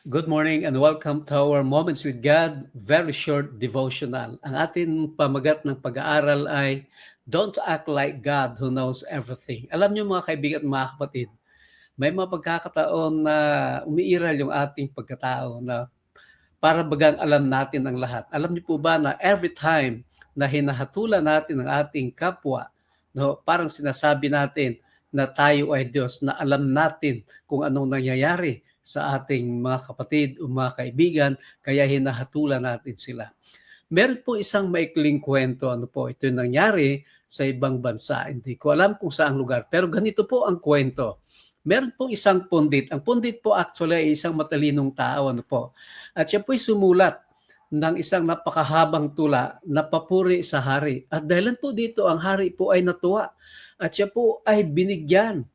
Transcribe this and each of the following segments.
Good morning and welcome to our Moments with God, very short devotional. Ang ating pamagat ng pag-aaral ay Don't Act Like God Who Knows Everything. Alam niyo mga kaibigan at mga kapatid, may mga pagkakataon na umiiral yung ating pagkatao na para bagang alam natin ang lahat. Alam niyo po ba na every time na hinahatulan natin ang ating kapwa, no, parang sinasabi natin na tayo ay Diyos, na alam natin kung anong nangyayari sa ating mga kapatid o mga kaibigan, kaya hinahatulan natin sila. Meron po isang maikling kwento, ano po, ito yung nangyari sa ibang bansa. Hindi ko alam kung saang lugar, pero ganito po ang kwento. Meron pong isang pundit. Ang pundit po actually ay isang matalinong tao, ano po. At siya po'y sumulat ng isang napakahabang tula na papuri sa hari. At dahil po dito, ang hari po ay natuwa. At siya po ay binigyan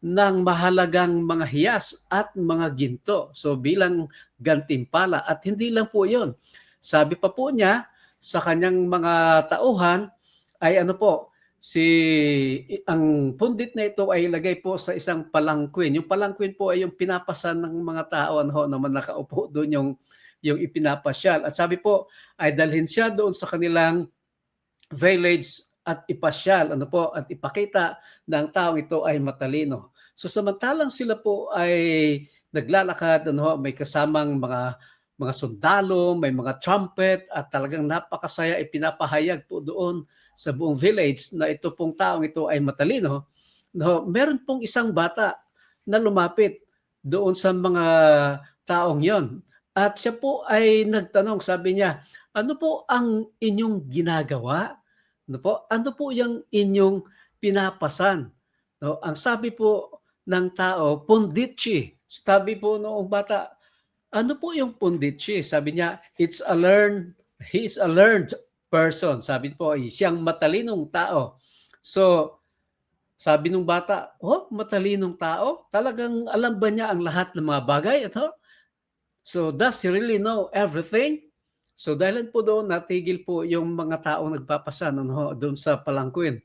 ng mahalagang mga hiyas at mga ginto. So bilang gantimpala. At hindi lang po yon. Sabi pa po niya sa kanyang mga tauhan ay ano po, ang pundit na ito ay ilagay po sa isang palangkwin. Yung palangkwin po ay yung pinapasan ng mga tao ano, naman nakaupo doon yung ipinapasyal. At sabi po ay dalhin siya doon sa kanilang village at ipasyal ano po at ipakita na ang taong ito ay matalino. So samantalang sila po ay naglalakad ano, may kasamang mga sundalo, may mga trumpet at talagang napakasaya ipinapahayag po doon sa buong village na ito pong taong ito ay matalino. No, meron pong isang bata na lumapit doon sa mga taong yon. At siya po ay nagtanong, sabi niya, ano po ang inyong ginagawa? Ano po? Ano po yung inyong pinapasan? No, ang sabi po ng tao, punditchi. Sabi po noong bata, ano po yung punditchi? Sabi niya, he's a learned person. Sabi po, siyang matalinong tao. So, sabi nung bata, oh, matalinong tao? Talagang alam ba niya ang lahat ng mga bagay? Ito? So, does he really know everything? So, dahil po doon, natigil po yung mga taong nagpapasan doon sa palangkwin.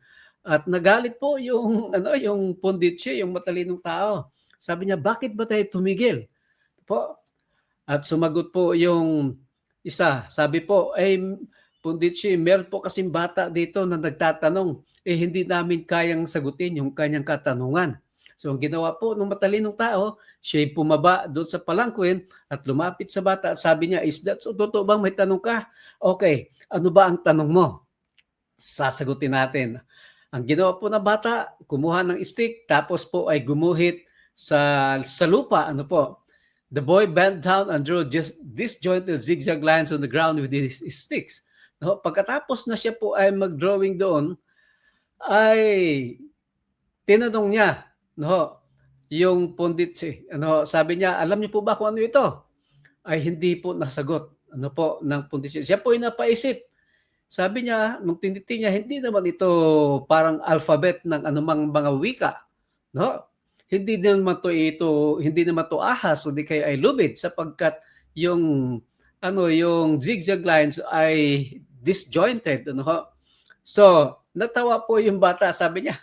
At nagalit po yung, yung punditchi, yung matalinong tao. Sabi niya, bakit ba tayo tumigil? Po, at sumagot po yung isa, sabi po, Punditsi, meron po kasing bata dito na nagtatanong, hindi namin kayang sagutin yung kanyang katanungan. So ang ginawa po ng matalinong tao, siya'y pumaba doon sa palangkwin at lumapit sa bata at sabi niya, is that so totoo bang may tanong ka? Okay, ano ba ang tanong mo? Sasagutin natin. Ang ginawa po ng bata, kumuha ng stick, tapos po ay gumuhit sa lupa, ano po. The boy bent down and drew disjointed zigzag lines on the ground with his sticks. No, pagkatapos na siya po ay mag-drawing doon, ay tinanong niya, no, yung pundit sabi niya, alam niyo po ba kung ano ito? Ay hindi po nasagot ano po ng pundit. Siya po ay napaisip. Sabi niya, nung tinitingnan niya, hindi naman ito parang alphabet ng anumang mga wika. No? Hindi naman to ahas o di kaya ay lubid sapagkat yung yung zigzag lines ay disjointed ano. So, natawa po yung bata, sabi niya,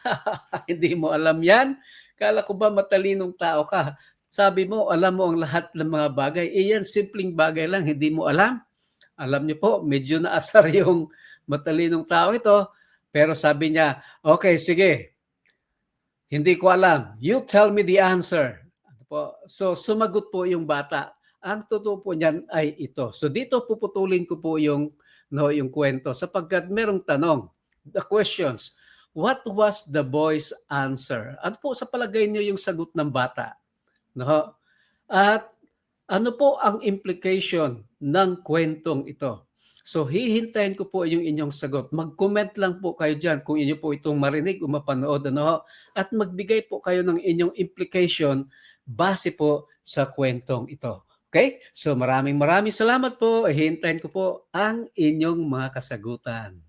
hindi mo alam yan? Kala ko ba matalinong tao ka? Sabi mo, alam mo ang lahat ng mga bagay. Yan, simpleng bagay lang, hindi mo alam. Alam niyo po, medyo naasar yung matalinong tao ito. Pero sabi niya, okay, sige, hindi ko alam. You tell me the answer. So sumagot po yung bata. Ang totoo po niyan ay ito. So dito puputulin ko po yung yung kwento sapagkat merong tanong. The questions. What was the boy's answer? Ano po sa palagay niyo yung sagot ng bata? No? At ano po ang implication ng kwentong ito? So hihintayin ko po yung inyong sagot. Mag-comment lang po kayo dyan kung inyo po itong marinig o mapanood. At magbigay po kayo ng inyong implication base po sa kwentong ito. Okay? So maraming salamat po. Hihintayin ko po ang inyong mga kasagutan.